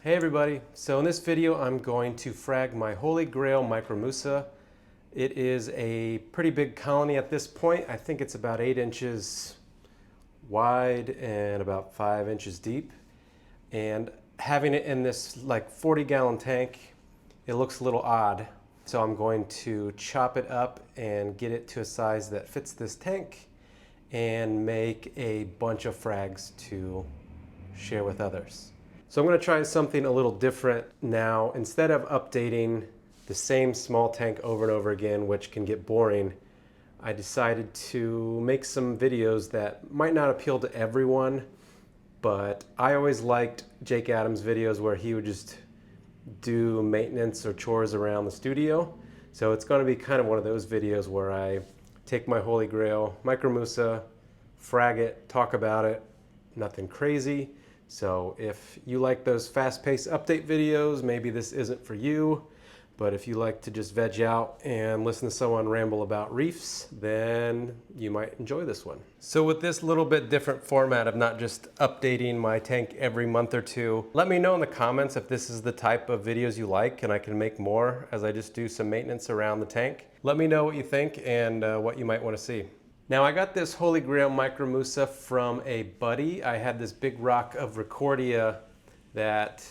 Hey everybody, so in this video I'm going to frag my Holy Grail Micromussa. It is a pretty big colony at this point. I think it's about 8 inches wide and about 5 inches deep. And having it in this like 40-gallon tank, it looks a little odd. So I'm going to chop it up and get it to a size that fits this tank and make a bunch of frags to share with others. So I'm going to try something a little different now. Instead of updating the same small tank over and over again, which can get boring, I decided to make some videos that might not appeal to everyone, but I always liked Jake Adams' videos where he would just do maintenance or chores around the studio. So it's going to be kind of one of those videos where I take my Holy Grail Micromussa, frag it, talk about it, nothing crazy. So if you like those fast-paced update videos, maybe this isn't for you. But if you like to just veg out and listen to someone ramble about reefs, then you might enjoy this one. So with this little bit different format of not just updating my tank every month or two, let me know in the comments if this is the type of videos you like and I can make more as I just do some maintenance around the tank. Let me know what you think and what you might want to see. Now I got this Holy Grail Micromussa from a buddy. I had this big rock of Recordia that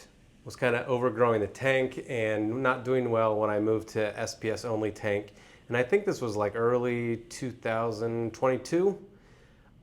was kind of overgrowing the tank and not doing well when I moved to SPS only tank. And I think this was like early 2022.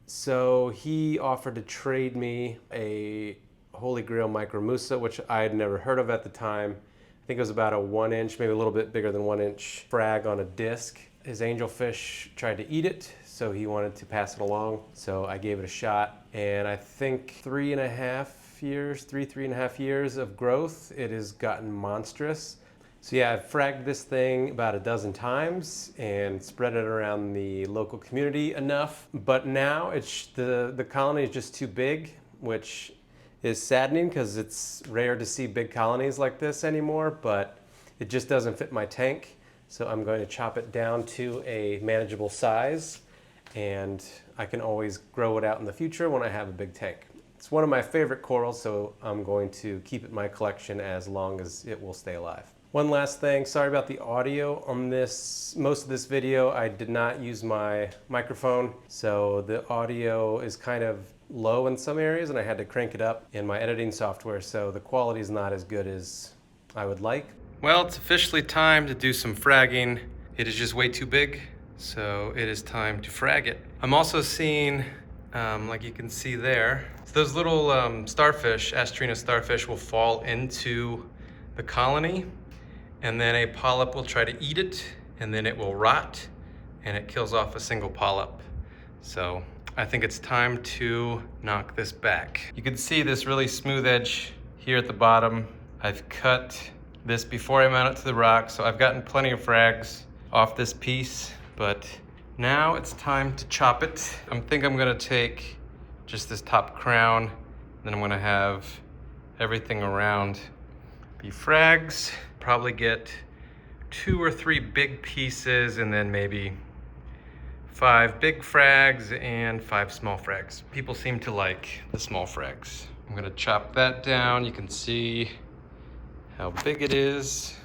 So he offered to trade me a Holy Grail Micromussa, which I had never heard of at the time. I think it was about a 1 inch, maybe a little bit bigger than 1 inch frag on a disc. His angelfish tried to eat it, so he wanted to pass it along. So I gave it a shot, and I think 3.5 years of growth, it has gotten monstrous. So yeah, I've fragged this thing about a dozen times and spread it around the local community enough. But now the colony is just too big, which is saddening because it's rare to see big colonies like this anymore, but it just doesn't fit my tank. So I'm going to chop it down to a manageable size, and I can always grow it out in the future when I have a big tank. It's one of my favorite corals, so I'm going to keep it in my collection as long as it will stay alive. One last thing, sorry about the audio on this. Most of this video I did not use my microphone, so the audio is kind of low in some areas and I had to crank it up in my editing software, so the quality is not as good as I would like. Well, it's officially time to do some fragging. It is just way too big, so it is time to frag it. I'm also seeing, like you can see there, so those little starfish, Astrina starfish, will fall into the colony, and then a polyp will try to eat it, and then it will rot, and it kills off a single polyp. So I think it's time to knock this back. You can see this really smooth edge here at the bottom. I've cut this before I mount it to the rock, so I've gotten plenty of frags off this piece, but now it's time to chop it. I think I'm gonna take just this top crown, then I'm gonna have everything around be frags. Probably get 2 or 3 big pieces and then maybe 5 big frags and 5 small frags. People seem to like the small frags. I'm gonna chop that down. You can see how big it is.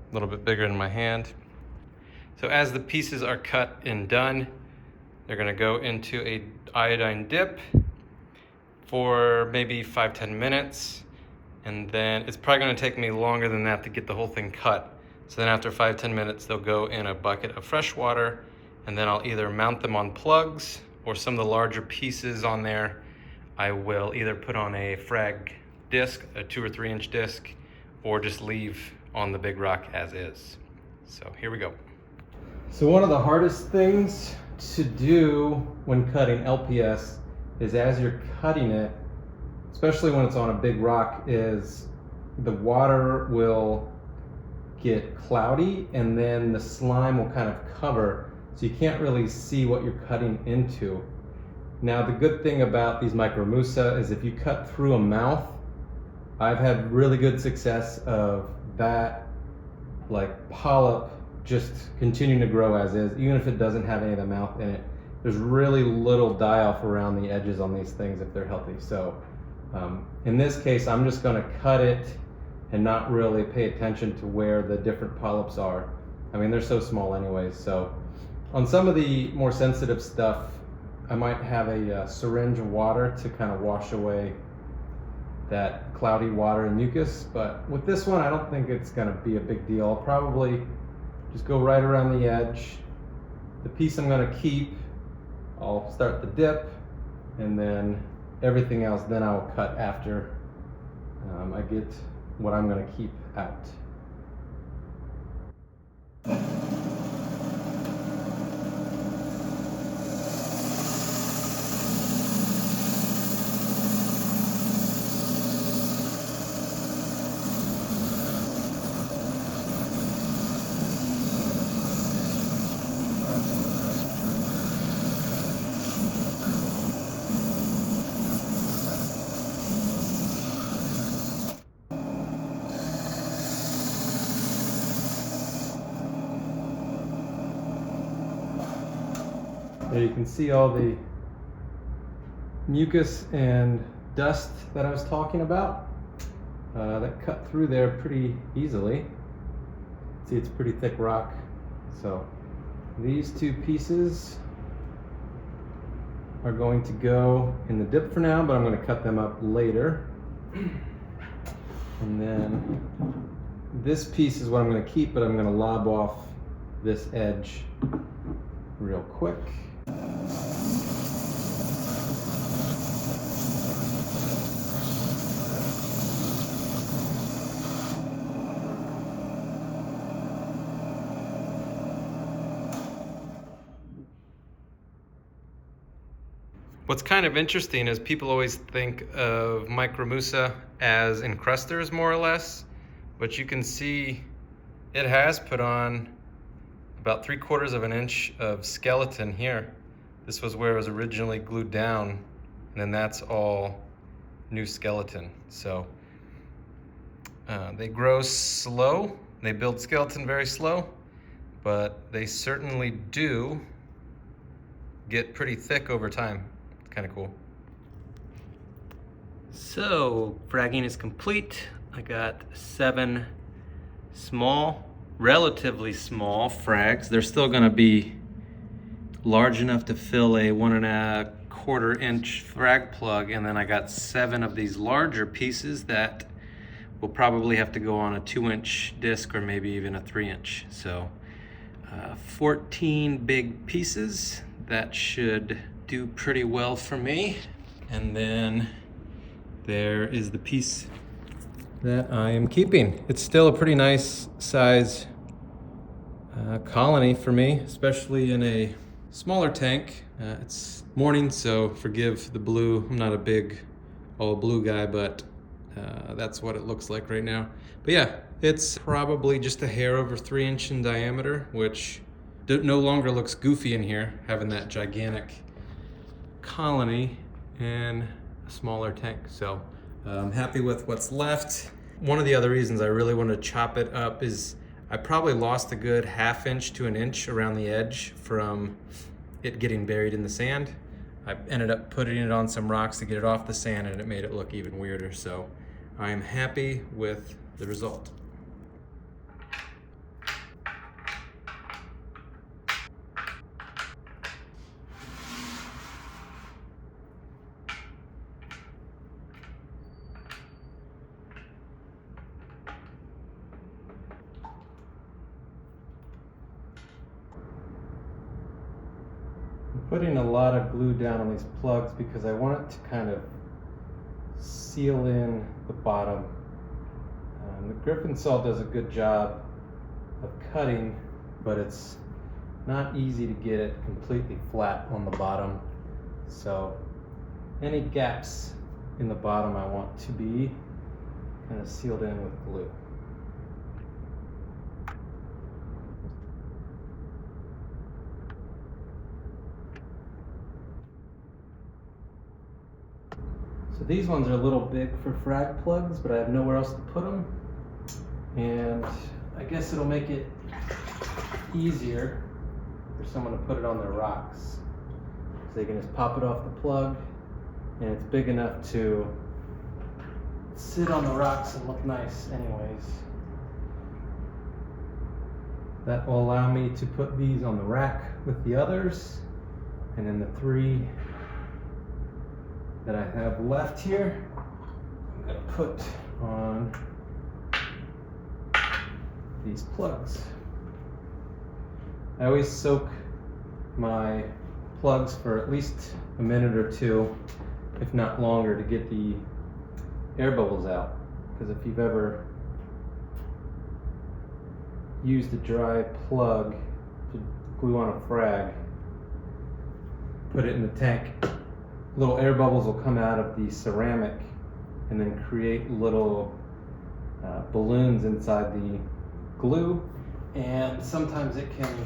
A little bit bigger than my hand. So as the pieces are cut and done, they're gonna go into a iodine dip for maybe 5-10 minutes. And then it's probably gonna take me longer than that to get the whole thing cut. So then after 5-10 minutes, they'll go in a bucket of fresh water, and then I'll either mount them on plugs or some of the larger pieces on there, I will either put on a frag disc, a 2 or 3 inch disc, or just leave on the big rock as is. So here we go. So one of the hardest things to do when cutting LPS is as you're cutting it, especially when it's on a big rock, is the water will get cloudy and then the slime will kind of cover, so you can't really see what you're cutting into. Now the good thing about these Micromussa is if you cut through a mouth, I've had really good success of that like polyp just continuing to grow as is, even if it doesn't have any of the mouth in it. There's really little die-off around the edges on these things if they're healthy. So In this case, I'm just going to cut it and not really pay attention to where the different polyps are. I mean, they're so small anyways. So on some of the more sensitive stuff, I might have a syringe of water to kind of wash away that cloudy water and mucus. But with this one, I don't think it's going to be a big deal. I'll probably just go right around the edge. The piece I'm going to keep, I'll start the dip, and then everything else, then I'll cut after I get what I'm going to keep out. There you can see all the mucus and dust that I was talking about. That cut through there pretty easily. See, it's pretty thick rock. So these two pieces are going to go in the dip for now, but I'm going to cut them up later. And then this piece is what I'm going to keep, but I'm going to lob off this edge real quick. What's kind of interesting is people always think of Micromussa as encrusters, more or less, but you can see it has put on about 3/4 of an inch of skeleton here. This was where it was originally glued down, and then that's all new skeleton. So they grow slow, they build skeleton very slow, but they certainly do get pretty thick over time. Kind of cool. So fragging is complete. I got 7 small, relatively small frags. They're still going to be large enough to fill a 1¼ inch frag plug, and then I got 7 of these larger pieces that will probably have to go on a 2-inch disc or maybe even a 3-inch. So 14 big pieces. That should do pretty well for me. And then there is the piece that I am keeping. It's still a pretty nice size colony for me, especially in a smaller tank. It's morning, so forgive the blue. I'm not a big all blue guy, but that's what it looks like right now. But yeah, it's probably just a hair over 3 inch in diameter, which no longer looks goofy in here, having that gigantic colony in a smaller tank. So I'm happy with what's left. One of the other reasons I really want to chop it up is I probably lost a good 1/2 inch to 1 inch around the edge from it getting buried in the sand. I ended up putting it on some rocks to get it off the sand, and it made it look even weirder. So I'm happy with the result. Putting a lot of glue down on these plugs because I want it to kind of seal in the bottom. The Gryphon saw does a good job of cutting, but it's not easy to get it completely flat on the bottom. So any gaps in the bottom I want to be kind of sealed in with glue. So these ones are a little big for frag plugs, but I have nowhere else to put them. And I guess it'll make it easier for someone to put it on their rocks. So they can just pop it off the plug, and it's big enough to sit on the rocks and look nice anyways. That will allow me to put these on the rack with the others. And then the 3 that I have left here, I'm gonna put on these plugs. I always soak my plugs for at least a minute or 2, if not longer, to get the air bubbles out. Because if you've ever used a dry plug to glue on a frag, put it in the tank, little air bubbles will come out of the ceramic and then create little balloons inside the glue, and sometimes it can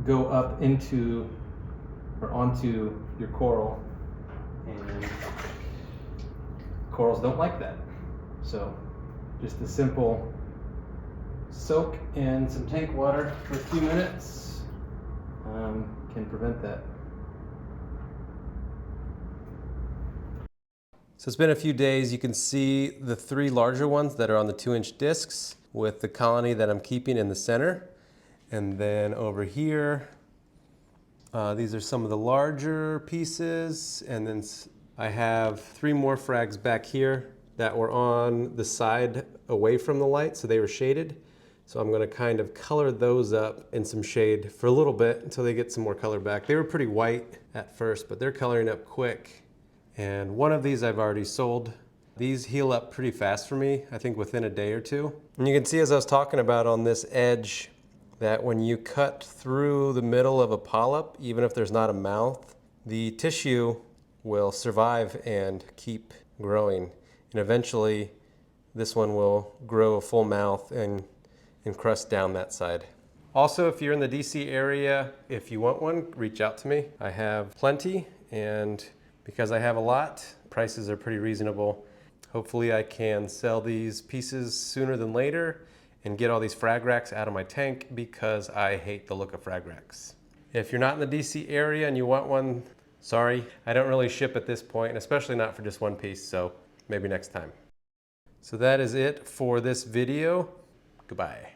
go up into or onto your coral, and corals don't like that. So just a simple soak in some tank water for a few minutes can prevent that. So it's been a few days. You can see the 3 larger ones that are on the 2-inch discs with the colony that I'm keeping in the center. And then over here, these are some of the larger pieces. And then I have 3 more frags back here that were on the side away from the light, so they were shaded. So I'm gonna kind of color those up in some shade for a little bit until they get some more color back. They were pretty white at first, but they're coloring up quick. And one of these I've already sold. These heal up pretty fast for me, I think within a day or 2. And you can see, as I was talking about on this edge, that when you cut through the middle of a polyp, even if there's not a mouth, the tissue will survive and keep growing. And eventually this one will grow a full mouth and encrust down that side. Also, if you're in the DC area, if you want one, reach out to me. I have plenty, and because I have a lot, prices are pretty reasonable. Hopefully I can sell these pieces sooner than later and get all these frag racks out of my tank, because I hate the look of frag racks. If you're not in the DC area and you want one, sorry, I don't really ship at this point, and especially not for just one piece, so maybe next time. So that is it for this video. Goodbye.